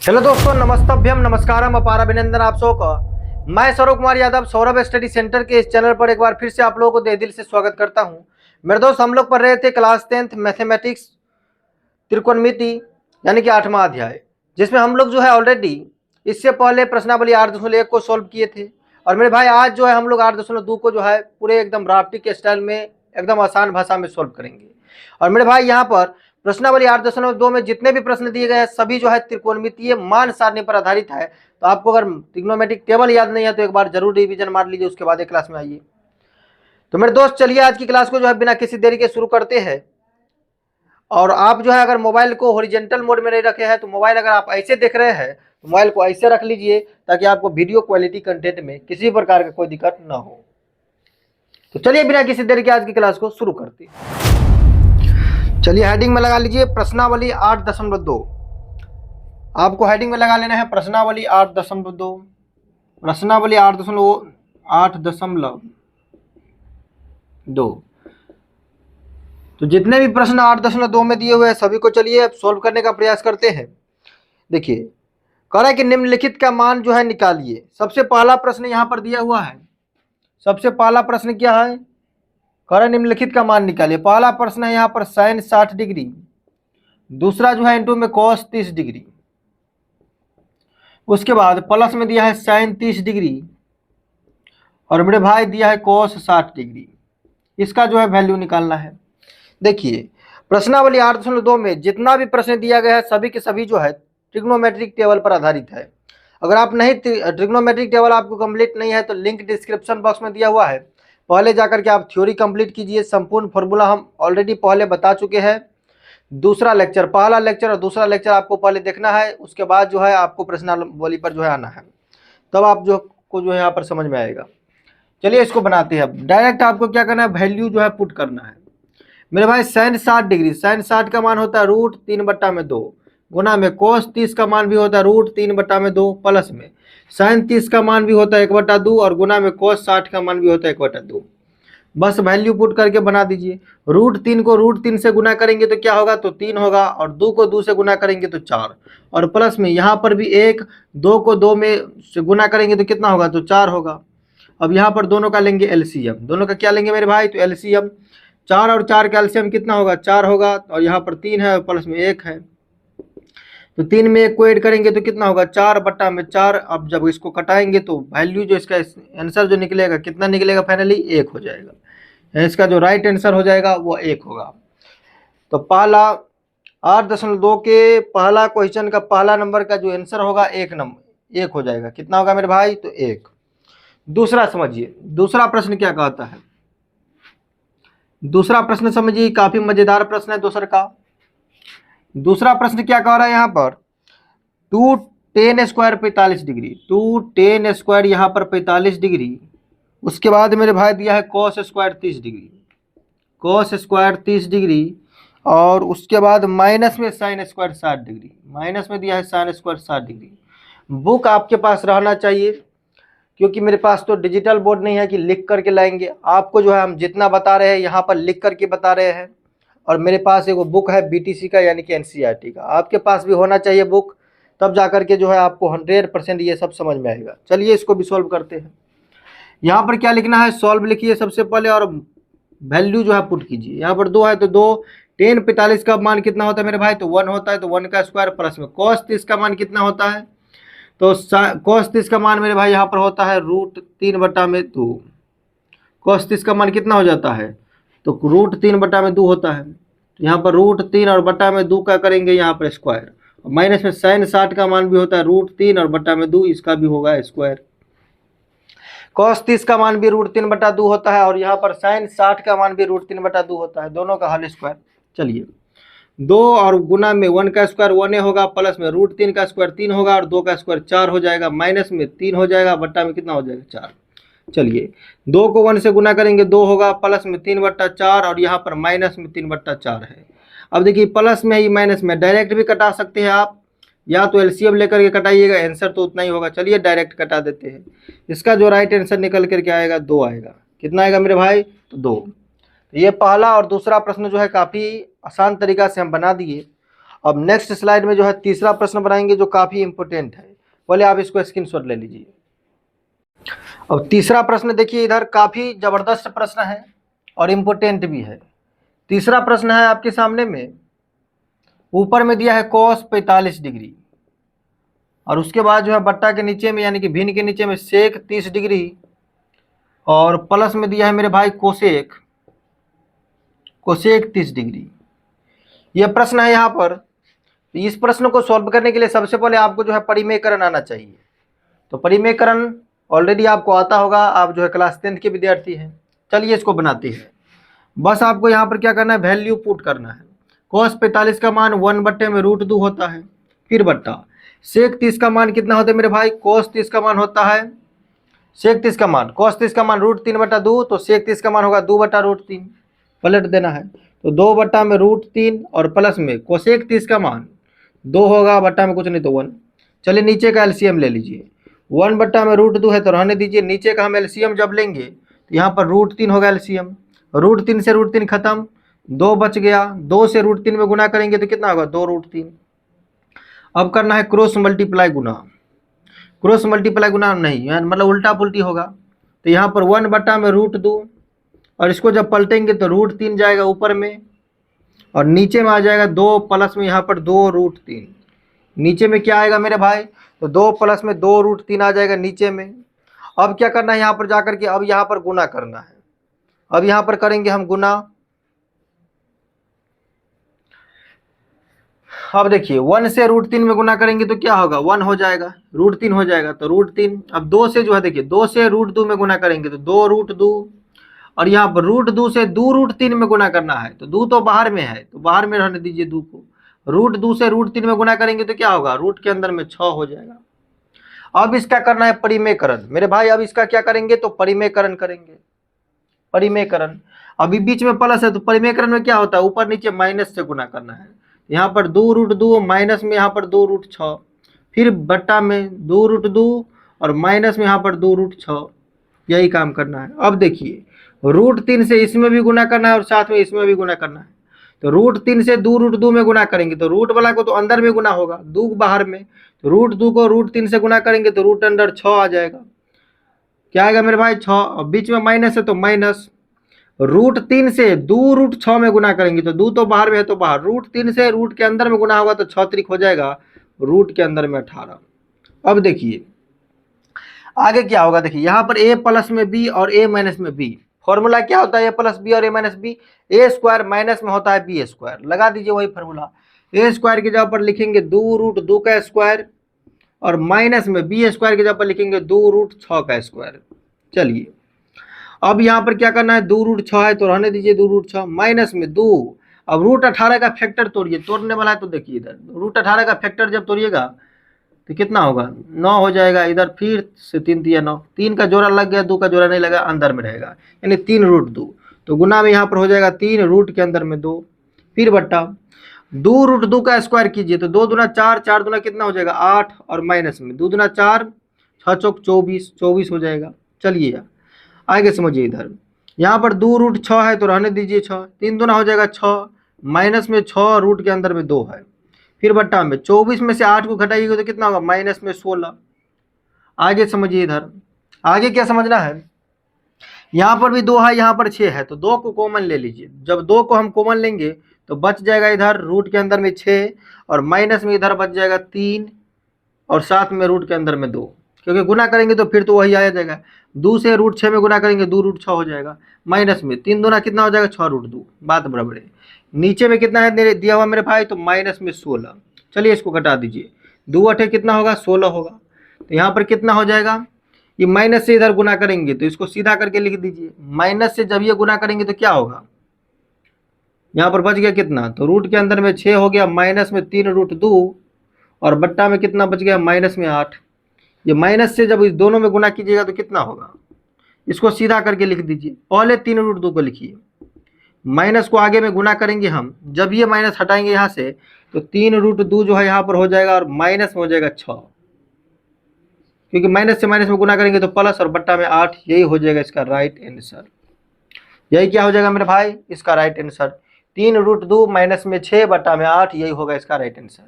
Hello दोस्तों, नमस्तभ्यम, नमस्कारम, अपार अभिनंदन आप सबको का। मैं सौरभ कुमार यादव सौरभ स्टडी सेंटर के इस चैनल पर एक बार फिर से आप लोगों को तहे दिल से स्वागत करता हूं। मेरे दोस्त, हम लोग पढ़ रहे थे क्लास 10th मैथमेटिक्स त्रिकोणमिति यानी कि 8वां अध्याय, जिसमें हम लोग जो है ऑलरेडी इससे पहले प्रश्नावली 8.1 को सॉल्व किए थे। और मेरे भाई आज जो है हम लोग 8.2 को जो है पूरे एकदम राफ्टिंग के स्टाइल में एकदम आसान भाषा में सॉल्व करेंगे। और मेरे भाई यहाँ पर प्रश्नावली 8.2 में जितने भी प्रश्न दिए गए हैं सभी जो है त्रिकोणमितीय मान सारणी पर आधारित है। तो आपको अगर ट्रिग्नोमेट्रिक टेबल याद नहीं है तो एक बार जरूर रिवीजन मार लीजिए, उसके बाद एक क्लास में आइए। तो मेरे दोस्त, चलिए आज की क्लास को जो है बिना किसी देरी के शुरू करते हैं। और आप जो है अगर मोबाइल को हॉरिजॉन्टल मोड में नहीं रखे हैं तो मोबाइल अगर आप ऐसे देख रहे हैं तो मोबाइल को ऐसे रख लीजिए ताकि आपको वीडियो क्वालिटी कंटेंट में किसी प्रकार का कोई दिक्कत ना हो। तो चलिए बिना किसी देरी के आज की क्लास को शुरू करते हैं। चलिए हेडिंग में लगा लीजिए प्रश्नावली 8.2। आपको हेडिंग में लगा लेना है प्रश्नावली 8.2। प्रश्नावली 8.2। तो जितने भी प्रश्न 8.2 में दिए हुए हैं सभी को चलिए अब सॉल्व करने का प्रयास करते हैं। देखिए, कह रहा है कि निम्नलिखित का मान जो है निकालिए। सबसे पहला प्रश्न यहाँ पर दिया हुआ है। सबसे पहला प्रश्न क्या है? कह रहा है निम्नलिखित का मान निकालिए। पहला प्रश्न है यहाँ पर साइन 60 डिग्री, दूसरा जो है इंटू में कॉस 30 डिग्री, उसके बाद प्लस में दिया है साइन 30 डिग्री और मेरे भाई दिया है कॉस 60 डिग्री। इसका जो है वैल्यू निकालना है। देखिए, प्रश्नावली 8.2 में जितना भी प्रश्न दिया गया है सभी के सभी जो है ट्रिग्नोमेट्रिक टेबल पर आधारित है। अगर आप नहीं ट्रिग्नोमेट्रिक टेबल आपको कंप्लीट नहीं है तो लिंक डिस्क्रिप्शन बॉक्स में दिया हुआ है, पहले जाकर के आप थ्योरी कंप्लीट कीजिए। संपूर्ण फॉर्मूला हम ऑलरेडी पहले बता चुके हैं। दूसरा लेक्चर, पहला लेक्चर और दूसरा लेक्चर आपको पहले देखना है, उसके बाद जो है आपको प्रश्नावली पर जो है आना है, तब आप जो है यहाँ पर समझ में आएगा। चलिए इसको बनाते हैं। अब डायरेक्ट आपको क्या करना है, वैल्यू जो है पुट करना है। मेरे भाई साइन 60 डिग्री, साइन 60 का मान होता है √3/2 गुना में कोस 30 का मान भी होता है √3/2 प्लस में साइन 30 का मान भी होता है 1/2 और गुना में कोस 60 का मान भी होता है 1/2। बस वैल्यू पुट करके बना दीजिए। √3 को √3 से गुना करेंगे तो क्या होगा, तो 3 होगा, और 2 को 2 से गुना करेंगे तो 4, और प्लस में यहाँ पर भी 1, 2 को 2 में से गुना करेंगे तो कितना होगा, तो 4 होगा। अब यहाँ पर दोनों का लेंगे एलसीएम। दोनों का क्या लेंगे मेरे भाई, तो एलसीएम। 4 और 4 का एलसीएम कितना होगा, 4 होगा, और यहाँ पर 3 है और प्लस में 1 है, तो 3 में 1 को ऐड करेंगे तो कितना होगा, 4/4। अब जब इसको कटाएंगे तो वैल्यू जो इसका आंसर जो निकलेगा कितना निकलेगा, फाइनली 1 हो जाएगा। इसका जो राइट आंसर हो जाएगा वो 1 होगा। तो पहला 8.2 के पहला क्वेश्चन का पहला नंबर का जो आंसर होगा 1 हो जाएगा। कितना होगा मेरे भाई, तो 1। दूसरा समझिए, दूसरा प्रश्न क्या कहता है। दूसरा प्रश्न समझिए, काफी मजेदार प्रश्न है दूसरा का। दूसरा प्रश्न क्या कह रहा है यहाँ पर, 2tan² 45 डिग्री, 2tan² यहाँ पर 45 डिग्री। उसके बाद मेरे भाई दिया है cos² 30 डिग्री, cos² 30 डिग्री, और उसके बाद माइनस में sin² 60 डिग्री, माइनस में दिया है sin² 60 डिग्री। बुक आपके पास रहना चाहिए, क्योंकि मेरे पास तो डिजिटल बोर्ड नहीं है कि लिख करके लाएंगे। आपको जो है हम जितना बता रहे हैं यहाँ पर लिख करके बता रहे हैं। और मेरे पास एक बुक है बीटीसी का यानी कि एनसीईआरटी का, आपके पास भी होना चाहिए बुक, तब जाकर के जो है आपको 100% ये सब समझ में आएगा। चलिए इसको भी सॉल्व करते हैं। यहाँ पर क्या लिखना है, सॉल्व लिखिए सबसे पहले और वैल्यू जो है पुट कीजिए। यहाँ पर 2 है तो 2, tan 45 का मान कितना होता है मेरे भाई, तो 1 होता है, तो 1 का स्क्वायर प्लस में cos 30 का मान कितना होता है, तो cos 30 का मान मेरे भाई यहाँ पर होता है √3/2। cos 30 का मान कितना हो जाता है, तो √3/2 होता है। तो यहाँ पर √3 और बटा में 2 का करेंगे यहाँ पर स्क्वायर, माइनस में साइन 60 का मान भी होता है √3 और बटा में 2, इसका भी होगा स्क्वायर। cos 30 का मान भी √3/2 होता है और यहाँ पर साइन 60 का मान भी √3/2 होता है, दोनों का होल स्क्वायर। चलिए 2 और गुना में 1 का स्क्वायर 1 होगा, प्लस में √3 का स्क्वायर 3 होगा, और 2 का स्क्वायर 4 हो जाएगा, माइनस में 3 हो जाएगा, बट्टा में कितना हो जाएगा, 4। चलिए 2 को 1 से गुना करेंगे 2 होगा, प्लस में 3/4, और यहाँ पर माइनस में 3/4 है। अब देखिए प्लस में ही माइनस में डायरेक्ट भी कटा सकते हैं आप, या तो एलसीएम लेकर के कटाइएगा, आंसर तो उतना ही होगा। चलिए डायरेक्ट कटा देते हैं। इसका जो राइट आंसर निकल करके आएगा 2 आएगा। कितना आएगा मेरे भाई, तो 2। ये पहला और दूसरा प्रश्न जो है काफ़ी आसान तरीका से हम बना दिए। अब नेक्स्ट स्लाइड में जो है तीसरा प्रश्न बनाएंगे जो काफ़ी इंपॉर्टेंट है, पहले आप इसको स्क्रीनशॉट ले लीजिए। अब तीसरा प्रश्न देखिए, इधर काफ़ी ज़बरदस्त प्रश्न है और इम्पोर्टेंट भी है। तीसरा प्रश्न है आपके सामने में, ऊपर में दिया है cos 45 डिग्री और उसके बाद जो है बट्टा के नीचे में यानी कि भिन्न के नीचे में सेक 30 डिग्री और प्लस में दिया है मेरे भाई कोसेक 30 डिग्री। यह प्रश्न है यहाँ पर। इस प्रश्न को सॉल्व करने के लिए सबसे पहले आपको जो है परिमेयकरण आना चाहिए। तो परिमेयकरण ऑलरेडी आपको आता होगा, आप जो है क्लास 10th के विद्यार्थी हैं। चलिए इसको बनाते हैं। बस आपको यहाँ पर क्या करना है, वैल्यू पुट करना है। cos 45 का मान 1/√2 होता है, फिर बट्टा सेक 30 का मान कितना होता है मेरे भाई, cos 30 का मान होता है, सेक 30 का मान cos 30 का मान √3/2, तो सेक 30 का मान होगा 2/√3, पलट देना है। तो 2/√3 और प्लस में कोसेक 30 का मान 2 होगा, बट्टा में कुछ नहीं तो 1। चलिए नीचे का एलसीएम ले लीजिए। 1/√2 है तो रहने दीजिए, नीचे का हम एलसीएम जब लेंगे तो यहाँ पर √3 होगा एलसीएम, √3 से √3 खत्म, 2 बच गया, 2 से √3 में गुना करेंगे तो कितना होगा 2√3। अब करना है क्रॉस मल्टीप्लाई गुना, क्रॉस मल्टीप्लाई गुना नहीं मतलब उल्टा पुल्टी होगा। तो यहाँ पर 1/√2 और इसको जब पलटेंगे तो √3 जाएगा ऊपर में और नीचे में आ जाएगा 2 प्लस में यहाँ पर 2√3। नीचे में क्या आएगा मेरे भाई, तो 2 प्लस में 2√3 आ जाएगा नीचे में। अब क्या करना है यहाँ पर जाकर के, अब यहाँ पर गुना करना है। अब यहाँ पर करेंगे हम गुना। अब देखिए 1 से √3 में गुना करेंगे तो क्या होगा, 1 हो जाएगा, √3 हो जाएगा तो √3। अब 2 से जो है देखिए 2 से √2 में गुना करेंगे तो 2√2 और यहाँ पर √2 से 2√3 में गुना करना है तो 2 तो बाहर में है तो बाहर में रहने दीजिए 2 को। √2 से √3 में गुना करेंगे तो क्या होगा, रूट के अंदर में 6 हो जाएगा। अब इसका करना है परिमेयकरण मेरे भाई। अब इसका क्या करेंगे तो परिमेयकरण करेंगे, परिमेयकरण। अभी बीच में प्लस है तो परिमेयकरण में क्या होता है, ऊपर नीचे माइनस से गुना करना है। यहाँ पर 2√2 माइनस में यहाँ पर 2√6, फिर बट्टा में 2√2 और माइनस में यहाँ पर 2√6, यही काम करना है। अब देखिए √3 से इसमें भी गुना करना है और साथ में इसमें भी गुना करना है। तो √3 से 2√2 में गुना करेंगे तो रूट वाला को तो अंदर में गुना होगा, 2 बाहर में, तो √2 को √3 से गुना करेंगे तो √6 आ जाएगा। क्या आएगा मेरे भाई 6, और बीच में माइनस है तो माइनस। √3 से 2√6 में गुना करेंगे तो 2 तो बाहर में है तो बाहर, √3 से रूट के अंदर में गुना होगा तो 6 त्रिक हो जाएगा, रूट के अंदर में 18। अब देखिए आगे क्या होगा, देखिए यहाँ पर a प्लस में b और a माइनस में b। फॉर्मूला क्या होता है a प्लस b और a minus b, a square minus में होता है b स्क्वायर, लगा दीजिए वही फॉर्मूला। a स्क्वायर की जगह पर लिखेंगे 2√2 का स्क्वायर और माइनस में b स्क्वायर की जगह पर लिखेंगे 2√6 का स्क्वायर। चलिए अब यहाँ पर क्या करना है, 2√6 है तो रहने दीजिए 2√6, माइनस में 2। अब √18 का फैक्टर तोड़िए, तोड़ने वाला है तो देखिए इधर √18 का फैक्टर जब तोड़िएगा तो कितना होगा, 9 हो जाएगा। इधर फिर से 3 दिया 9, 3 का जोड़ा लग गया, 2 का जोड़ा नहीं लगा, अंदर में रहेगा, यानी 3√2। तो गुना में यहाँ पर हो जाएगा 3, रूट के अंदर में 2, फिर बट्टा 2√2 का स्क्वायर कीजिए तो 2 दूना 4, 4 दूना कितना हो जाएगा 8 और माइनस में 2 दूना 4, 6 चौक 24, 24 हो जाएगा। चलिए आगे समझिए, इधर यहाँ पर 2√6 है तो रहने दीजिए 6, 3 दूना हो जाएगा 6, माइनस में 6, रूट के अंदर में 2 है, फिर बट्टा में 24 में से 8 को घटाइएगा तो कितना होगा, माइनस में 16। आगे समझिए, इधर आगे क्या समझना है, यहाँ पर भी 2 है, यहाँ पर 6 है तो 2 को कॉमन ले लीजिए। जब 2 को हम कॉमन लेंगे तो बच जाएगा इधर रूट के अंदर में 6 और माइनस में इधर बच जाएगा 3 और साथ में रूट के अंदर में 2, क्योंकि गुना करेंगे तो फिर तो वही आ जाएगा। 2 से √6 में गुना करेंगे 2√6 हो जाएगा, माइनस में 3 दूना कितना हो जाएगा 6√2, बात बराबर है। नीचे में कितना है दिया हुआ मेरे भाई, तो माइनस में 16। चलिए इसको घटा दीजिए, 2 8 कितना होगा 16 होगा। तो यहाँ पर कितना हो जाएगा, ये माइनस से इधर गुना करेंगे तो इसको सीधा करके लिख दीजिए। माइनस से जब ये गुना करेंगे तो क्या होगा, यहाँ पर बच गया कितना, तो रूट के अंदर में 6 हो गया, माइनस में 3√2 और बट्टा में कितना बच गया, माइनस में 8। ये माइनस से जब इस दोनों में गुना कीजिएगा तो कितना होगा, इसको सीधा करके लिख दीजिए। पहले 3√2 को लिखिए, माइनस को आगे में गुना करेंगे हम, जब ये माइनस हटाएंगे यहाँ से तो 3√2 जो है यहाँ पर हो जाएगा और माइनस में हो जाएगा 6, क्योंकि माइनस से माइनस में गुना करेंगे तो प्लस और बट्टा में 8, यही हो जाएगा इसका राइट आंसर। यही क्या हो जाएगा मेरे भाई, इसका राइट आंसर। 3√2 माइनस में 6 बटा में 8, यही होगा इसका राइट आंसर।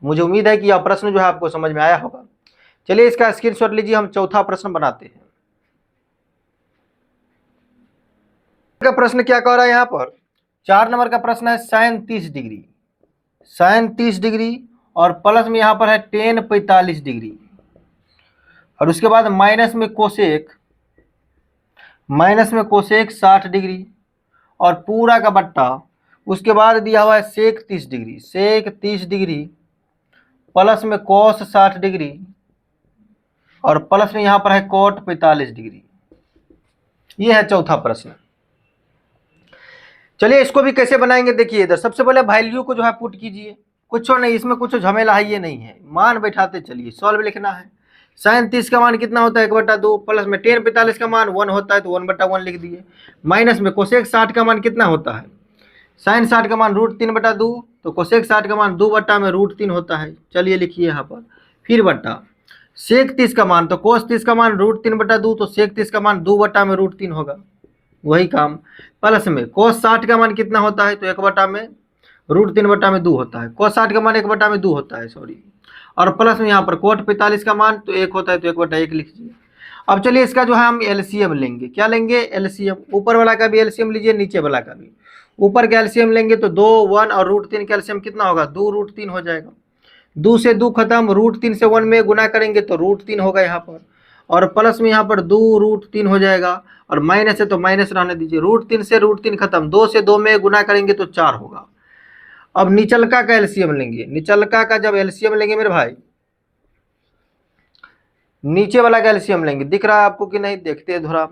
मुझे उम्मीद है कि यह प्रश्न जो है आपको समझ में आया होगा। चलिए इसका स्क्रीनशॉट लीजिए, हम चौथा प्रश्न बनाते हैं। का प्रश्न क्या कह रहा है यहाँ पर, 4 नंबर का प्रश्न है sin 30 डिग्री, sin 30 डिग्री और प्लस में यहाँ पर है tan 45 डिग्री, और उसके बाद माइनस में कोसेक 60 डिग्री और पूरा का बट्टा, उसके बाद दिया हुआ है सेक 30 डिग्री, सेक 30 डिग्री प्लस में cos 60 डिग्री और प्लस में यहाँ पर है cot 45 डिग्री। ये है चौथा प्रश्न। चलिए इसको भी कैसे बनाएंगे देखिए, इधर सबसे पहले वैल्यू को जो है पुट कीजिए, कुछ नहीं, इसमें कुछ झमेला है ये नहीं है, मान बैठाते चलिए, सॉल्व लिखना है। sin 30 का मान कितना होता है 1/2, प्लस में tan 45 का मान 1 होता है तो 1/1 लिख दिए, माइनस में कोसेक 60 का मान कितना होता है, sin 60 का मान √3/2 तो कोसेक 60 का मान 2/√3 होता है, चलिए लिखिए यहाँ पर, फिर बट्टा सेक 30 का मान, तो कोस 30 का मान √3/2 तो सेक 30 का मान 2/√3 होगा, वही काम, प्लस में कोस 60 का मान कितना होता है तो 1/√3/2 होता है, कोस 60 का मान 1/2 होता है, सॉरी, और प्लस में यहाँ पर कोट 45 का मान तो 1 होता है तो 1/1 लिख दीजिए। अब चलिए इसका जो है हम एलसीएम लेंगे, क्या लेंगे एलसीएम, ऊपर वाला का भी एलसीएम लीजिए, नीचे वाला का भी। ऊपर का एलसीएम लेंगे तो 2, 1 और √3 का एलसीएम कितना होगा 2√3 हो जाएगा, 2 से 2 खत्म, √3 से 1 में गुना करेंगे तो √3 होगा यहाँ पर, और प्लस में यहाँ पर 2√3 हो जाएगा, और माइनस है तो माइनस रहने दीजिए, √3 से √3 खत्म, 2 से 2 में गुना करेंगे तो 4 होगा। अब निचलका का एलसीएम लेंगे, निचलका का जब एलसीएम लेंगे मेरे भाई, नीचे वाला का एलसीएम लेंगे, दिख रहा है आपको कि नहीं, देखते हैं थोड़ा,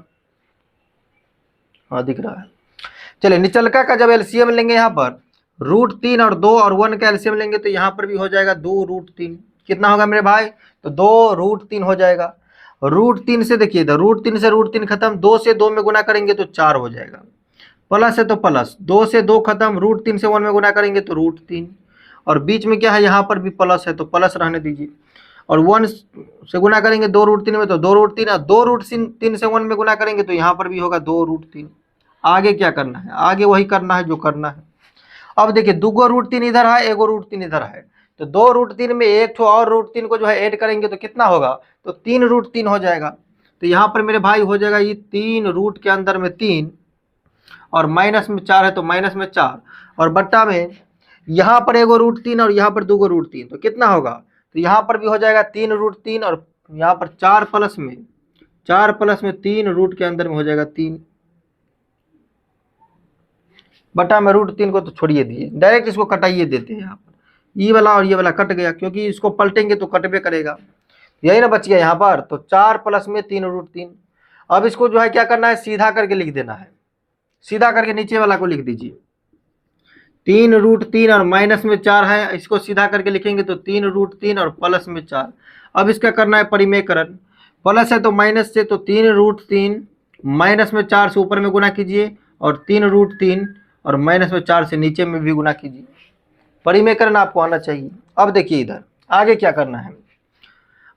हाँ दिख रहा है। चलिए निचलका का जब एलसीएम लेंगे यहाँ पर √3 और 2 और 1 का एलसीएम लेंगे तो यहाँ पर भी हो जाएगा 2√3, कितना होगा मेरे भाई तो 2√3 हो जाएगा। √3 से देखिए इधर, √3 से √3 खत्म, 2 से 2 में गुना करेंगे तो 4 हो जाएगा, प्लस है तो प्लस, 2 से 2 खत्म, √3 से 1 में गुना करेंगे तो √3, और बीच में क्या है यहाँ पर भी प्लस है तो प्लस रहने दीजिए, और 1 से गुना करेंगे 2√3 में तो 2√3, और 2√3 से 1 में गुना करेंगे तो यहाँ पर भी होगा 2√3। आगे क्या करना है, आगे वही करना है जो करना है। अब देखिए 2 √3 इधर है, 1 √3 इधर है, तो 2√3 में एक ठो और √3 को जो है ऐड करेंगे तो कितना होगा तो 3√3 हो जाएगा। तो यहाँ पर मेरे भाई हो जाएगा ये 3 रूट के अंदर में 3 और माइनस में 4 है तो माइनस में 4, और बट्टा में यहाँ पर 1 √3 और यहाँ पर 2 √3 तो कितना होगा, तो यहाँ पर भी हो जाएगा 3√3 और यहाँ पर 4 प्लस में 3 रूट के अंदर में हो जाएगा 3 बटा में √3 को तो छोड़िए दिए, डायरेक्ट इसको कटाइए देते हैं यहाँ पर, ये वाला और ये वाला कट गया क्योंकि इसको पलटेंगे तो कटबे करेगा, यही ना बच गया यहाँ पर, तो 4 प्लस में 3√3। अब इसको जो है क्या करना है सीधा करके लिख देना है, सीधा करके नीचे वाला को लिख दीजिए, 3√3 और माइनस में 4 है, इसको सीधा करके लिखेंगे तो 3√3 और प्लस में 4। अब इसका करना है परिमेयकरण, प्लस है तो माइनस से, तो 3√3 माइनस में 4 से ऊपर में गुना कीजिए और 3√3 और माइनस में 4 से नीचे में भी गुना कीजिए, परिमेयकरण आपको आना चाहिए। अब देखिए इधर आगे क्या करना है,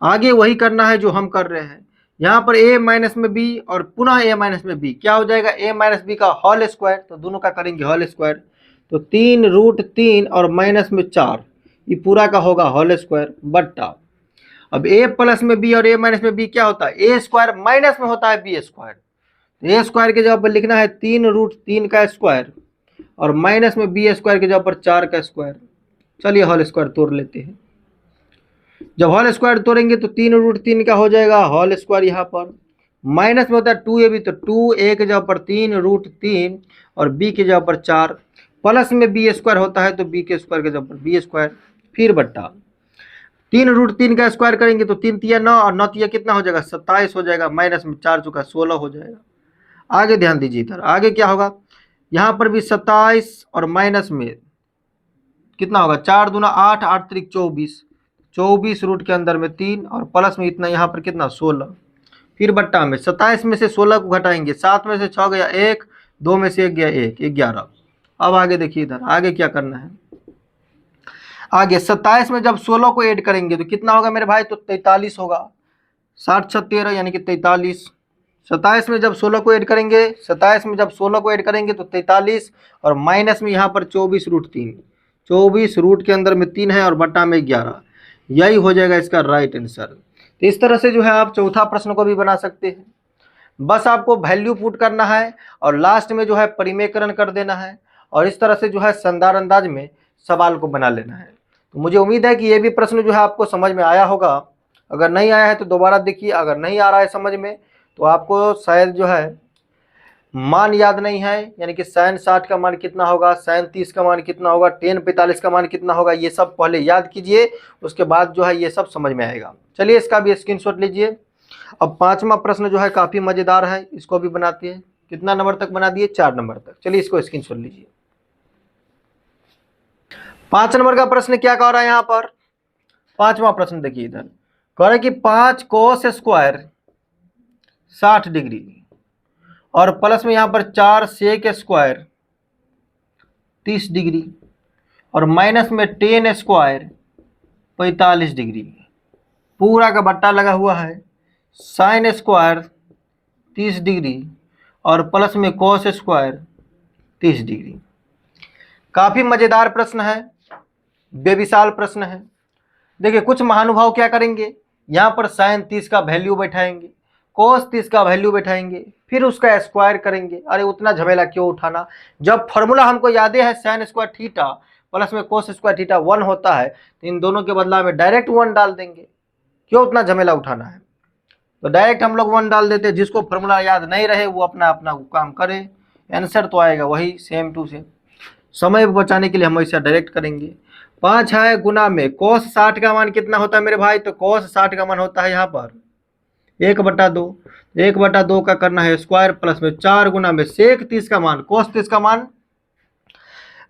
आगे वही करना है जो हम कर रहे हैं, यहाँ पर a माइनस में b और पुनः a माइनस में b, क्या हो जाएगा a माइनस b का होल स्क्वायर, तो दोनों का करेंगे होल स्क्वायर, तो 3√3 और माइनस में 4 ये पूरा का होगा होल स्क्वायर बट्टा, अब a प्लस में b और a माइनस में b क्या होता है a स्क्वायर माइनस में होता है b स्क्वायर, तो a स्क्वायर के जगह पर लिखना है 3√3 का स्क्वायर और माइनस में b स्क्वायर के जगह पर 4 का स्क्वायर। चलिए होल स्क्वायर तोड़ लेते हैं, जब होल स्क्वायर तोड़ेंगे तो 3√3 का हो जाएगा होल स्क्वायर, यहाँ पर माइनस में होता है 2ab तो 2a के जगह पर 3√3 और b के जगह पर 4, प्लस में b स्क्वायर होता है तो b के स्क्वायर के जगह पर b स्क्वायर, फिर बट्टा 3√3 का स्क्वायर करेंगे तो 3 तिया 9 और 9 तिया कितना हो जाएगा 27 हो जाएगा, माइनस में 4 चुका 16 हो जाएगा। आगे ध्यान दीजिए इधर आगे क्या होगा, यहाँ पर भी 27 और माइनस में कितना होगा 4 दूना 8, 8 त्रिक 24 रूट के अंदर में 3 और प्लस में इतना यहाँ पर कितना 16, फिर बट्टा में 27 में से 16 को घटाएंगे, 7 में से 6 गया 1, 2 में से 1 गया 1, 11। अब आगे देखिए इधर आगे क्या करना है, आगे 27 में जब 16 को ऐड करेंगे तो कितना होगा मेरे भाई तो 43 होगा, 7 6 13 यानी कि 43, 27 में जब 16 को ऐड करेंगे, 27 में जब 16 को ऐड करेंगे तो 43, और माइनस में यहाँ पर 24√3, 24 रूट के अंदर में 3 है और बट्टा में 11, यही हो जाएगा इसका राइट आंसर। तो इस तरह से जो है आप चौथा प्रश्न को भी बना सकते हैं। बस आपको वैल्यू पुट करना है और लास्ट में जो है परिमेयकरण कर देना है, और इस तरह से जो है शानदार अंदाज में सवाल को बना लेना है। तो मुझे उम्मीद है कि ये भी प्रश्न जो है आपको समझ में आया होगा। अगर नहीं आया है तो दोबारा देखिए, अगर नहीं आ रहा है समझ में तो आपको शायद जो है मान याद नहीं है, यानी कि sin 60 का मान कितना होगा, sin 30 का मान कितना होगा, tan 45 का मान कितना होगा, ये सब पहले याद कीजिए, उसके बाद जो है ये सब समझ में आएगा। चलिए इसका भी स्क्रीनशॉट लीजिए। अब पांचवा प्रश्न जो है काफ़ी मज़ेदार है, इसको भी बनाते हैं। कितना नंबर तक बना दिए, 4 नंबर तक। चलिए इसको स्क्रीनशॉट लीजिए। 5 नंबर का प्रश्न क्या कह रहा है यहाँ पर, पांचवा प्रश्न देखिए इधर कह रहा है कि 5 cos स्क्वायर 60 डिग्री और प्लस में यहाँ पर 4 sec स्क्वायर 30 डिग्री और माइनस में 10 स्क्वायर 45 डिग्री, पूरा का बट्टा लगा हुआ है sin स्क्वायर 30 डिग्री और प्लस में cos स्क्वायर 30 डिग्री। काफ़ी मज़ेदार प्रश्न है, बेविशाल प्रश्न है। देखिए कुछ महानुभाव क्या करेंगे, यहाँ पर sin 30 का वैल्यू बैठाएंगे, cos 30 का वैल्यू बैठाएंगे, फिर उसका स्क्वायर करेंगे। अरे उतना झमेला क्यों उठाना, जब फॉर्मूला हमको याद है sin स्क्वायर थीटा प्लस में cos स्क्वायर थीटा 1 होता है, तो इन दोनों के बदला में डायरेक्ट 1 डाल देंगे, क्यों उतना झमेला उठाना है। तो डायरेक्ट हम लोग 1 डाल देते हैं, जिसको फॉर्मूला याद नहीं रहे वो अपना अपना काम करे, आंसर तो आएगा वही सेम टू सेम। समय बचाने के लिए हम ऐसा डायरेक्ट करेंगे। 5 है गुना में cos 60 का मान कितना होता है मेरे भाई, तो cos 60 का मान होता है यहाँ पर 1/2, 1/2 का करना है स्क्वायर प्लस में 4 गुना में sec 30 का मान, cos 30 का मान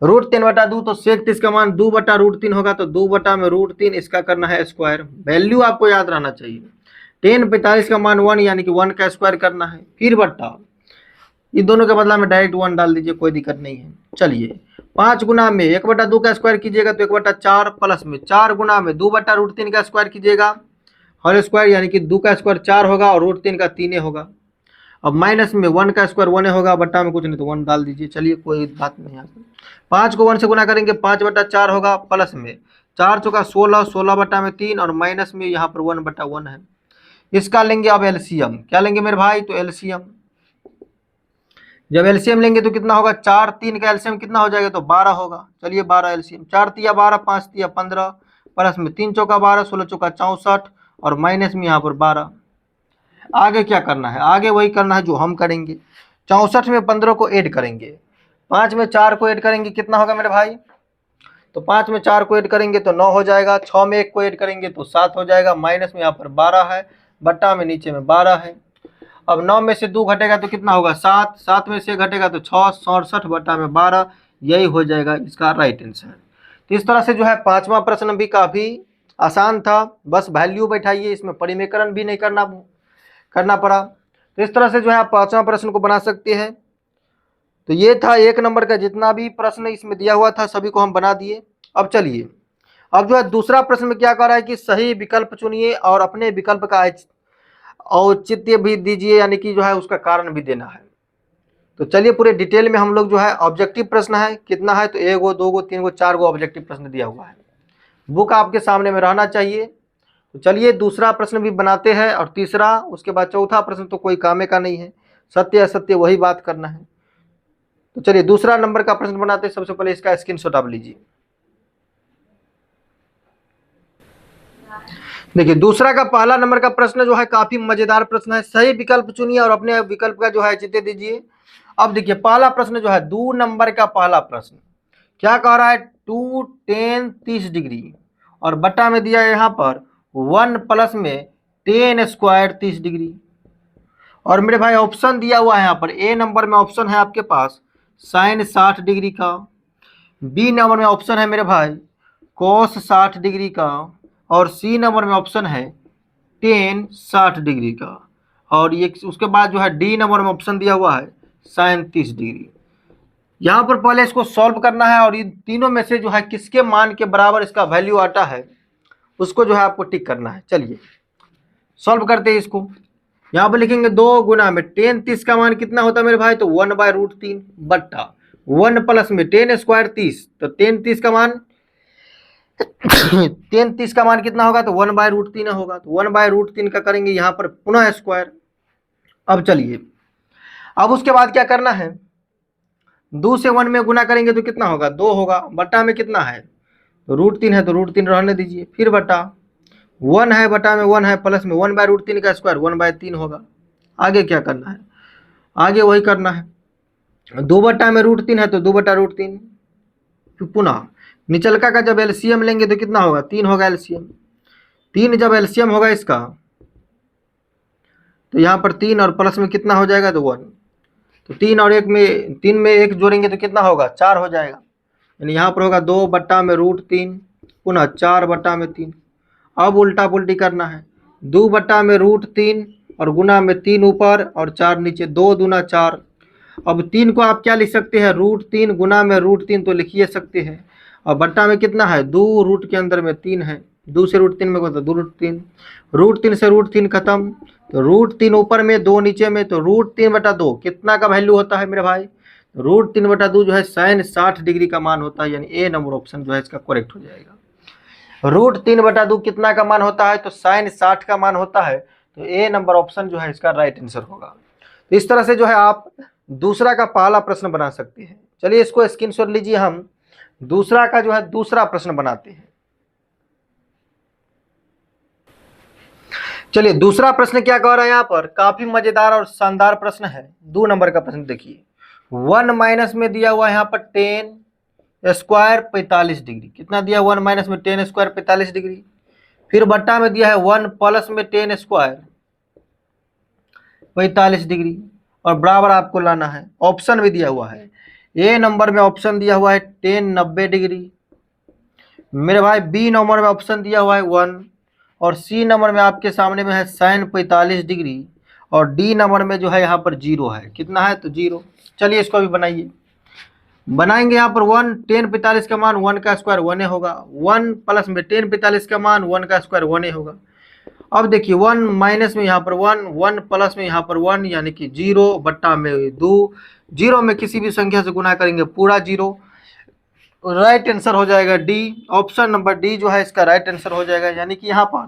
√3/2, तो sec 30 का मान 2/√3 होगा, तो 2/√3 इसका करना है स्क्वायर। वैल्यू आपको याद रहना चाहिए। tan 45 का मान 1 यानी कि 1 का स्क्वायर करना है, फिर बट्टा, इन दोनों के बदला में डायरेक्ट 1 डाल दीजिए, कोई दिक्कत नहीं है। चलिए 5 गुना में 1/2 का स्क्वायर कीजिएगा तो 1/4 प्लस में 4 गुना में 2/√3 का स्क्वायर कीजिएगा, हर स्क्वायर यानी कि 2 का स्क्वायर 4 होगा और √3 का 3 होगा। अब माइनस में 1 का स्क्वायर 1 होगा, बट्टा में कुछ नहीं तो 1 डाल दीजिए। चलिए कोई बात नहीं। यहाँ पर 5 को 1 से गुना करेंगे 5/4 होगा, प्लस में 4 चौका 16, 16 बट्टा में 3 और माइनस में यहाँ पर 1/1 है। इसका लेंगे अब एलसीएम, क्या लेंगे मेरे भाई, तो एलसीएम। जब एलसीएम लेंगे तो कितना होगा, 4 3 का एलसीएम कितना हो जाएगा, तो 12 होगा। चलिए 12 एलसीएम, 4 तिया 12, 5 तिया 15, प्लस में 3 चौका 12, 16 चौका 64 और माइनस में यहाँ पर 12। आगे क्या करना है, आगे वही करना है जो हम करेंगे। 64 में 15 को ऐड करेंगे, 5 में 4 को ऐड करेंगे, कितना होगा मेरे भाई, तो 5 में 4 को ऐड करेंगे तो 9 हो जाएगा, 6 में 1 को ऐड करेंगे तो 7 हो जाएगा, माइनस में यहाँ पर 12 है, बट्टा में नीचे में 12 है। अब 9 में से 2 घटेगा तो कितना होगा 7, 7 में से घटेगा तो 6, 67 बट्टा में 12, यही हो जाएगा इसका राइट आंसर। तो इस तरह से जो है 5वां प्रश्न भी काफ़ी आसान था, बस वैल्यू बैठाइए, इसमें परिमेयकरण भी नहीं करना पड़ा। तो इस तरह से जो है आप 5वां प्रश्न को बना सकते हैं। तो ये था 1 नंबर का जितना भी प्रश्न इसमें दिया हुआ था सभी को हम बना दिए। अब चलिए, अब जो है दूसरा प्रश्न में क्या कर रहा है कि सही विकल्प चुनिए और अपने विकल्प का औचित्य भी दीजिए, यानी कि जो है उसका कारण भी देना है। तो चलिए पूरे डिटेल में हम लोग जो है ऑब्जेक्टिव प्रश्न है कितना है, तो 1 गो 2 गो 3 गो 4 गो ऑब्जेक्टिव प्रश्न दिया हुआ है, बुक आपके सामने में रहना चाहिए। तो चलिए दूसरा प्रश्न भी बनाते हैं और तीसरा, उसके बाद चौथा प्रश्न तो कोई कामे का नहीं है, सत्य असत्य वही बात करना है। तो चलिए दूसरा नंबर का प्रश्न बनाते हैं। सबसे पहले इसका स्क्रीनशॉट आप लीजिए। देखिए दूसरा का पहला नंबर का प्रश्न जो है काफी मजेदार प्रश्न है। सही विकल्प चुनिए और अपने विकल्प का जो है चित्ते दीजिए। अब देखिए पहला प्रश्न जो है 2 नंबर का पहला प्रश्न क्या कह रहा है, 2 tan 30 डिग्री और बट्टा में दिया है यहाँ पर 1 प्लस में tan स्क्वायर 30 डिग्री। और मेरे भाई ऑप्शन दिया हुआ है यहाँ पर, ए नंबर में ऑप्शन है आपके पास sin 60 डिग्री का, बी नंबर में ऑप्शन है मेरे भाई cos 60 डिग्री का, और सी नंबर में ऑप्शन है tan 60 डिग्री का, और ये उसके बाद जो है डी नंबर में ऑप्शन दिया हुआ है sin 30 डिग्री। यहाँ पर पहले इसको सॉल्व करना है और इन तीनों में से जो है किसके मान के बराबर इसका वैल्यू आता है उसको जो है आपको टिक करना है। चलिए सॉल्व करते हैं इसको। यहाँ पर लिखेंगे 2 गुना में टेन 30 का मान कितना होता है मेरे भाई, तो 1/√3 बट्टा 1 प्लस में टेन स्क्वायर 30, तो टेन 30 का मान टेन 30 का मान कितना होगा, तो 1/√3 होगा। तो 1/√3 का करेंगे यहाँ पर पुनः स्क्वायर। अब चलिए, अब उसके बाद क्या करना है, 2 से 1 में गुना करेंगे तो कितना होगा, 2 होगा, बटा में कितना है, तो √3 है, तो √3 रहने दीजिए, फिर बटा 1 है, बटा में 1 है, प्लस में 1/√3 का स्क्वायर 1/3 होगा। आगे क्या करना है, आगे वही करना है, 2 बटा में √3 है, तो 2/√3, पुनः निचलका का जब एलसीएम लेंगे तो कितना होगा, 3 होगा एलसीएम, 3 जब एलसीएम होगा इसका, तो यहाँ पर 3 और प्लस में कितना हो जाएगा, तो 1, तो 3 और 1 में 3 में 1 जोड़ेंगे तो कितना होगा, 4 हो जाएगा। यानी यहाँ पर होगा 2 बटा में √3 पुनः 4 बटा में 3। अब उल्टा पुल्टी करना है, 2 बटा में √3 और गुना में 3 ऊपर और 4 नीचे, 2 दूना 4। अब 3 को आप क्या लिख सकते हैं, √3 गुना में √3 तो लिखिए सकते हैं, और बट्टा में कितना है, 2 रूट के अंदर में 3 है, 2 से √3 में होता है 2√3, √3 से √3 खत्म, तो √3 ऊपर में 2 नीचे में, तो √3/2 कितना का वैल्यू होता है मेरे भाई, √3/2 जो है sin 60 डिग्री का मान होता है। यानी ए नंबर ऑप्शन जो है इसका करेक्ट हो जाएगा। √3/2 कितना का मान होता है, तो sin 60 का मान होता है, तो ए नंबर ऑप्शन जो है इसका राइट आंसर होगा। तो इस तरह से जो है आप दूसरा का पहला प्रश्न बना सकते हैं। चलिए इसको स्क्रीनशॉट लीजिए, हम दूसरा का जो है दूसरा प्रश्न बनाते हैं। चलिए दूसरा प्रश्न क्या कह रहा है, यहाँ पर काफी मजेदार और शानदार प्रश्न है। 2 नंबर का प्रश्न देखिए, 1 माइनस में दिया हुआ है यहाँ पर 10 स्क्वायर 45 डिग्री, कितना दिया, 1 माइनस में 10 स्क्वायर 45 डिग्री, फिर बट्टा में दिया है 1 प्लस में 10 स्क्वायर 45 डिग्री, और बराबर आपको लाना है। ऑप्शन भी दिया हुआ है, ए नंबर में ऑप्शन दिया हुआ है 10 90 डिग्री मेरे भाई, बी नंबर में ऑप्शन दिया हुआ है 1, और सी नंबर में आपके सामने में है sin 45 डिग्री, और डी नंबर में जो है यहाँ पर 0 है, कितना है, तो 0। चलिए इसको अभी बनाइए, बनाएंगे यहाँ पर 1 10 45 का मान 1 का स्क्वायर 1 होगा, 1 प्लस में 10 45 का मान 1 का स्क्वायर 1 होगा। अब देखिए 1 माइनस में यहाँ पर 1, 1 प्लस में यहाँ पर 1, यानी कि 0 बट्टा में 2, 0 में किसी भी संख्या से गुना करेंगे पूरा 0, राइट आंसर हो जाएगा डी। ऑप्शन नंबर डी जो है इसका राइट आंसर हो जाएगा। यानी कि यहाँ पर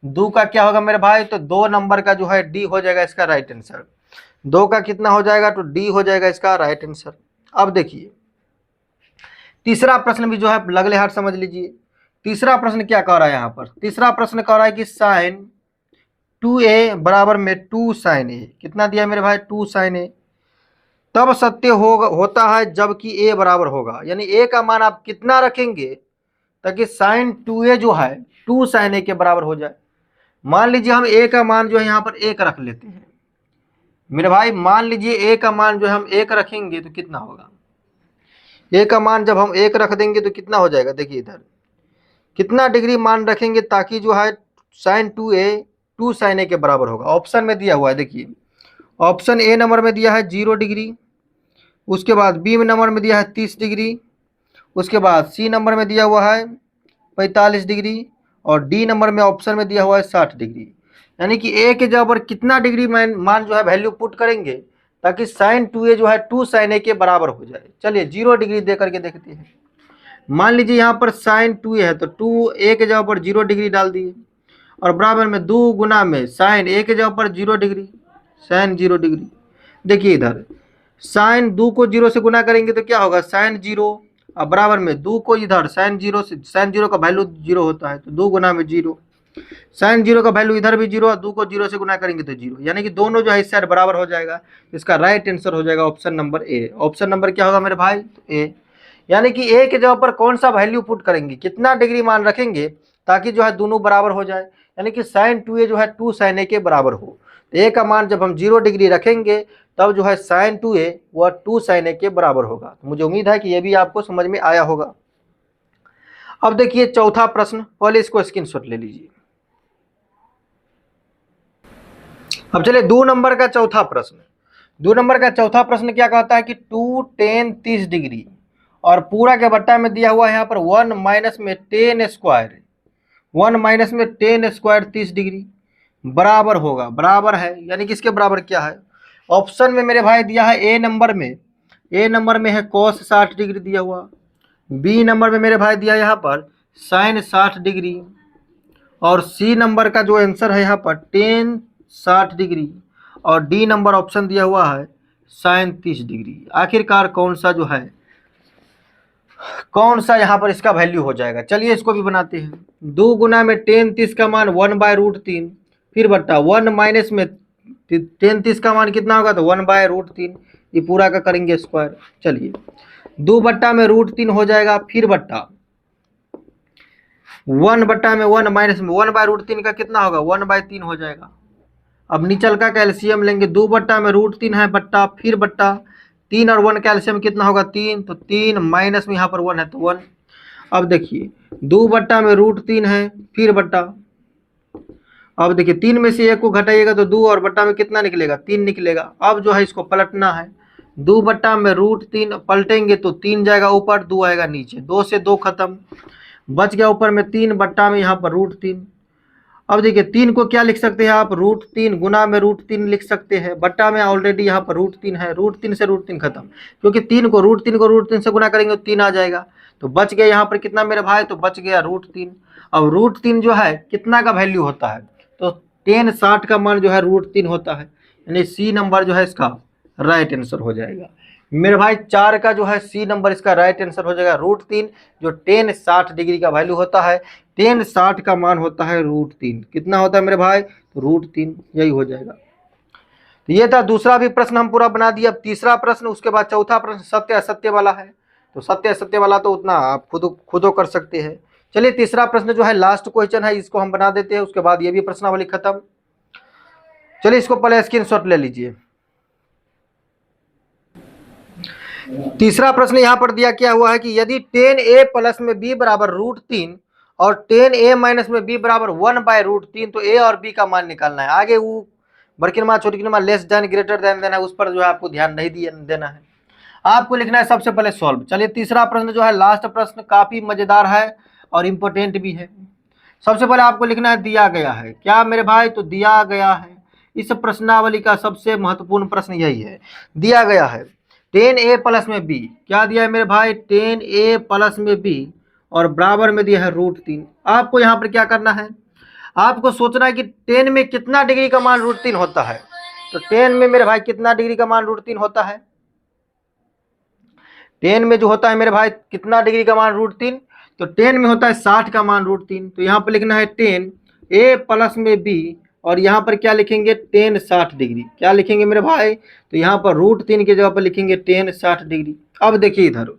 2 का क्या होगा मेरे भाई, तो 2 नंबर का जो है डी हो जाएगा इसका राइट आंसर। 2 का कितना हो जाएगा, तो डी हो जाएगा इसका राइट आंसर। अब देखिए तीसरा प्रश्न भी जो है लगले हाथ समझ लीजिए। तीसरा प्रश्न क्या कह रहा है यहाँ पर, तीसरा प्रश्न कह रहा है कि sin 2a बराबर में 2 sin a, कितना दिया मेरे भाई, 2 sin a तब सत्य होता है जबकि a बराबर होगा। यानी a का मान आप कितना रखेंगे ताकि sin 2a जो है 2 sin a के बराबर हो जाए। मान लीजिए हम a का मान जो है यहाँ पर 1 रख लेते हैं मेरे भाई, मान लीजिए a का मान जो है हम 1 रखेंगे तो कितना होगा, a का मान जब हम 1 रख देंगे तो कितना हो जाएगा, देखिए इधर कितना डिग्री मान रखेंगे ताकि जो है sin 2a 2 sin a के बराबर होगा। ऑप्शन में दिया हुआ है, देखिए ऑप्शन ए नंबर में दिया है 0 डिग्री, उसके बाद बी नंबर में दिया है 30 डिग्री, उसके बाद सी नंबर में दिया हुआ है 45 डिग्री, और डी नंबर में ऑप्शन में दिया हुआ है 60 डिग्री। यानी कि ए के जगह पर कितना डिग्री मान जो है वैल्यू पुट करेंगे ताकि sin 2a जो है 2 sin a के बराबर हो जाए। चलिए 0 डिग्री दे करके देखते हैं। मान लीजिए यहाँ पर sin 2a है तो 2a के जगह पर 0 डिग्री डाल दिए, और बराबर में 2 गुना में sin a के जगह पर 0 डिग्री, sin 0 डिग्री। देखिए इधर sin 2 को 0 से गुना करेंगे तो क्या होगा, sin 0, और बराबर में 2 को इधर sin 0 से, sin 0 का वैल्यू 0 होता है तो 2 गुना में 0, sin 0 का वैल्यू इधर भी 0, और 2 को 0 से गुना करेंगे तो 0, यानी कि दोनों जो है इस साइड बराबर हो जाएगा। इसका राइट आंसर हो जाएगा option number A. Option number क्या होगा मेरे भाई, तो ए। यानी कि ए के जगह पर कौन सा वैल्यू पुट करेंगे, कितना डिग्री मान रखेंगे ताकि जो है दोनों बराबर हो जाए। यानी कि sin 2a जो है 2 sin a के बराबर हो, तो ए का मान जब हम 0 डिग्री रखेंगे तब जो है sin 2a वह 2 sin a के बराबर होगा। तो मुझे उम्मीद है कि ये भी आपको समझ में आया होगा। अब देखिए चौथा प्रश्न, पहले इसको स्क्रीनशॉट ले लीजिए। अब चलिए 2 नंबर का चौथा प्रश्न। 2 नंबर का चौथा प्रश्न क्या कहता है कि 2 10 30 डिग्री, और पूरा के बट्टा में दिया हुआ है यहाँ पर 1 माइनस में 10 स्क्वायर, 1 माइनस में 10 स्क्वायर 30 डिग्री, बराबर होगा, बराबर है यानी किसके बराबर क्या है? ऑप्शन में मेरे भाई दिया है ए नंबर में है cos 60 डिग्री दिया हुआ, बी नंबर में मेरे भाई दिया यहाँ पर sin 60 डिग्री, और सी नंबर का जो आंसर है यहाँ पर tan 60 डिग्री, और डी नंबर ऑप्शन दिया हुआ है sin 30 डिग्री। आखिरकार कौन सा यहाँ पर इसका वैल्यू हो जाएगा? चलिए इसको भी बनाते हैं। 2 गुना में tan 30 का मान 1/√3, फिर बट्टा 1 माइनस में tan 30 का मान कितना होगा? तो 1/√3, ये पूरा का करेंगे स्क्वायर। चलिए 2 बट्टा में √3 हो जाएगा, फिर बट्टा 1 बट्टा में 1 माइनस में 1/√3 का कितना होगा? 1/3 हो जाएगा। अब निचल का कैल्शियम लेंगे, 2 बट्टा में √3 है बट्टा, फिर बट्टा 3 और 1 कैल्शियम कितना होगा? 3, तो 3 माइनस में यहाँ पर 1 है तो 1। अब देखिए 2 बट्टा में √3 है, फिर बट्टा, अब देखिए 3 में से 1 को घटाइएगा तो 2 और बट्टा में कितना निकलेगा? 3 निकलेगा। अब जो है इसको पलटना है, 2 बट्टा में √3 पलटेंगे तो 3 जाएगा ऊपर, 2 आएगा नीचे, 2 से 2 खत्म, बच गया ऊपर में 3 बट्टा में यहाँ पर √3। अब देखिए 3 को क्या लिख सकते हैं आप? √3 गुना में √3 लिख सकते हैं, बट्टा में ऑलरेडी यहाँ पर √3 है, √3 से √3 खत्म, क्योंकि 3 को √3 से गुना करेंगे तो 3 आ जाएगा, तो बच गया यहाँ पर कितना मेरे भाई? तो बच गया √3। अब √3 जो है कितना का वैल्यू होता है? तो tan 60 का मान जो है √3 होता है, यानी सी नंबर जो है इसका राइट आंसर हो जाएगा मेरे भाई। 4 का जो है सी नंबर इसका राइट आंसर हो जाएगा √3, जो tan 60 डिग्री का वैल्यू होता है। tan 60 का मान होता है √3। कितना होता है मेरे भाई? तो √3, यही हो जाएगा। तो ये था दूसरा भी प्रश्न हम पूरा बना दिया। अब तीसरा प्रश्न, उसके बाद चौथा प्रश्न सत्य असत्य वाला है। तो सत्य असत्य वाला तो उतना आप खुद कर सकते हैं। चलिए तीसरा प्रश्न जो है लास्ट क्वेश्चन है, इसको हम बना देते हैं, उसके बाद ये भी प्रश्नावली खत्म। चलिए इसको पहले स्क्रीनशॉट ले लीजिए। तीसरा प्रश्न यहाँ पर दिया क्या हुआ है कि यदि tan a प्लस में b बराबर √3 और tan a माइनस में b बराबर 1/√3, तो a और b का मान निकालना है। आगे वो बड़किनमा छोटकिनमा लेस देन ग्रेटर देन देना है, उस पर जो है आपको ध्यान नहीं देना है, आपको लिखना है सबसे पहले सॉल्व। चलिए तीसरा प्रश्न जो है लास्ट प्रश्न, काफी मजेदार है और इम्पोर्टेंट भी है। सबसे पहले आपको लिखना है दिया गया है। क्या मेरे भाई? तो दिया गया है। इस प्रश्नावली का सबसे महत्वपूर्ण प्रश्न यही है, दिया गया है tan a प्लस में b। क्या दिया है मेरे भाई? tan a प्लस में b और बराबर में दिया है √3। आपको यहाँ पर क्या करना है? आपको सोचना है कि tan में कितना डिग्री का मान √3 होता है। तो tan में मेरे भाई कितना डिग्री का मान √3 होता है? tan में जो होता है मेरे भाई कितना डिग्री का मान √3? तो tan में होता है 60 का मान √3। तो यहाँ पर लिखना है tan a प्लस में b, और यहाँ पर क्या लिखेंगे? tan 60 degree. क्या लिखेंगे मेरे भाई? तो यहाँ पर √3 की जगह पर लिखेंगे tan 60 डिग्री। अब देखिए इधर,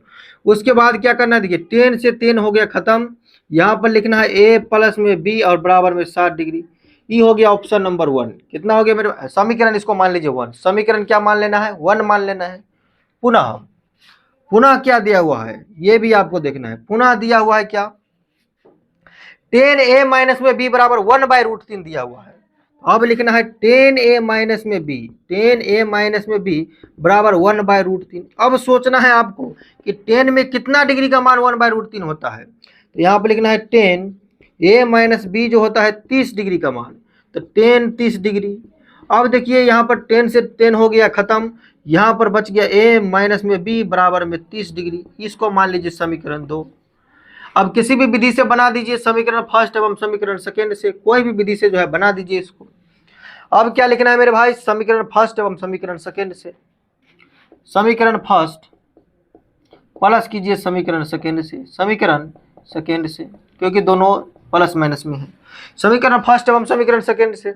उसके बाद क्या करना है? देखिए tan से tan हो गया खत्म, यहाँ पर लिखना है a प्लस में b और बराबर में 60 डिग्री। ये हो गया ऑप्शन नंबर 1। कितना हो गया मेरे समीकरण? इसको मान लीजिए 1। समीकरण क्या मान लेना है? 1 मान लेना है। पुनः क्या दिया हुआ है ये भी आपको देखना है। पुनः दिया हुआ है क्या? tan a माइनस में b बराबर 1/√3 दिया हुआ है। अब लिखना है tan a माइनस में b बराबर 1/√3। अब सोचना है आपको कि tan में कितना डिग्री का मान 1/√3 होता है। तो यहाँ पर लिखना है tan a माइनस b जो होता है 30 डिग्री का मान, तो tan 30 डिग्री। अब देखिए यहाँ पर tan से tan हो गया खत्म, यहाँ पर बच गया a माइनस में b बराबर में 30 डिग्री। इसको मान लीजिए समीकरण 2। अब किसी भी विधि से बना दीजिए, समीकरण फर्स्ट एवं समीकरण सेकेंड से, कोई भी विधि से जो है बना दीजिए इसको। अब क्या लिखना है मेरे भाई? समीकरण फर्स्ट एवं समीकरण सेकेंड से। समीकरण फर्स्ट प्लस कीजिए समीकरण सेकेंड से, समीकरण सेकेंड से, क्योंकि दोनों प्लस माइनस में है। समीकरण फर्स्ट एवं समीकरण सेकेंड से।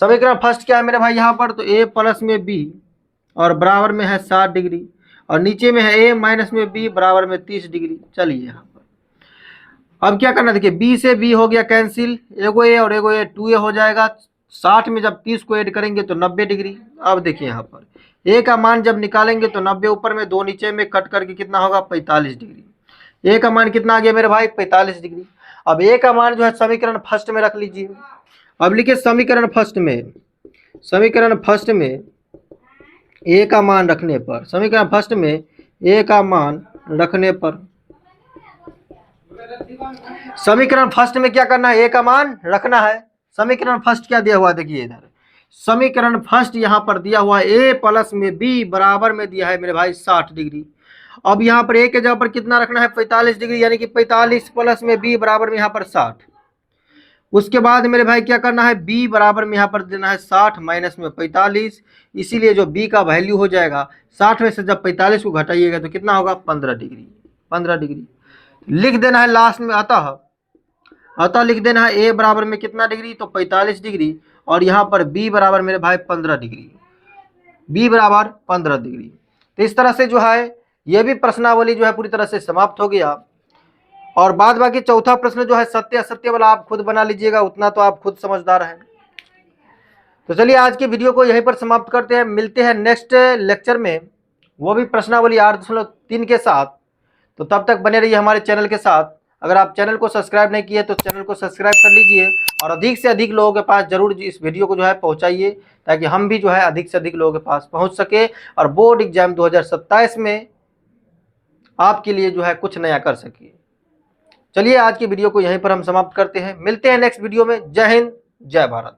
समीकरण फर्स्ट क्या है मेरे भाई? यहाँ पर तो a प्लस में b और बराबर में है 60 डिग्री, और नीचे में है a माइनस में b बराबर में 30 डिग्री। चलिए यहाँ पर अब क्या करना, देखिए b से b हो गया कैंसिल, एगो a और एगो a 2a हो जाएगा। 60 में जब 30 को ऐड करेंगे तो 90 डिग्री। अब देखिए यहाँ पर a का मान जब निकालेंगे तो 90 ऊपर में, 2 नीचे में, कट करके कितना होगा? 45 डिग्री। a का मान कितना आ गया मेरे भाई? 45 डिग्री। अब a का मान जो है समीकरण फर्स्ट में रख लीजिए। अब लिखिए समीकरण फर्स्ट में a का मान रखने पर, समीकरण फर्स्ट में a का मान रखने पर, समीकरण फर्स्ट में क्या करना है? a का मान रखना है। समीकरण फर्स्ट क्या दिया हुआ है, देखिए इधर समीकरण फर्स्ट यहाँ पर दिया हुआ है ए प्लस में बी बराबर में दिया है मेरे भाई 60 डिग्री। अब यहाँ पर ए के जगह पर कितना रखना है 45 डिग्री, यानी कि 45 प्लस में बी बराबर में यहाँ पर 60। उसके बाद मेरे भाई क्या करना है, बी बराबर में यहाँ पर देना है 60 माइनस में 45, इसीलिए जो बी का वैल्यू हो जाएगा 60 में से जब 45 को घटाइएगा तो कितना होगा 15 डिग्री। 15 डिग्री लिख देना है लास्ट में, अतः लिख देना है ए बराबर में कितना डिग्री तो 45 डिग्री, और यहाँ पर बी बराबर मेरे भाई 15 डिग्री, बी बराबर 15 डिग्री। तो इस तरह से जो है ये भी प्रश्नावली जो है पूरी तरह से समाप्त हो गया। और बाद बाकी चौथा प्रश्न जो है सत्य असत्य वाला आप खुद बना लीजिएगा, उतना तो आप खुद समझदार हैं। तो चलिए आज की वीडियो को यहीं पर समाप्त करते हैं, मिलते हैं नेक्स्ट लेक्चर में, वो भी प्रश्नावली 8.3 के साथ। तो तब तक बने रहिए हमारे चैनल के साथ। अगर आप चैनल को सब्सक्राइब नहीं किए तो चैनल को सब्सक्राइब कर लीजिए, और अधिक से अधिक लोगों के पास जरूर इस वीडियो को जो है पहुंचाइए, ताकि हम भी जो है अधिक से अधिक लोगों के पास पहुंच सके और बोर्ड एग्जाम 2027 में आपके लिए जो है कुछ नया कर सके। चलिए आज की वीडियो को यहीं पर हम समाप्त करते हैं, मिलते हैं नेक्स्ट वीडियो में। जय हिंद, जय भारत।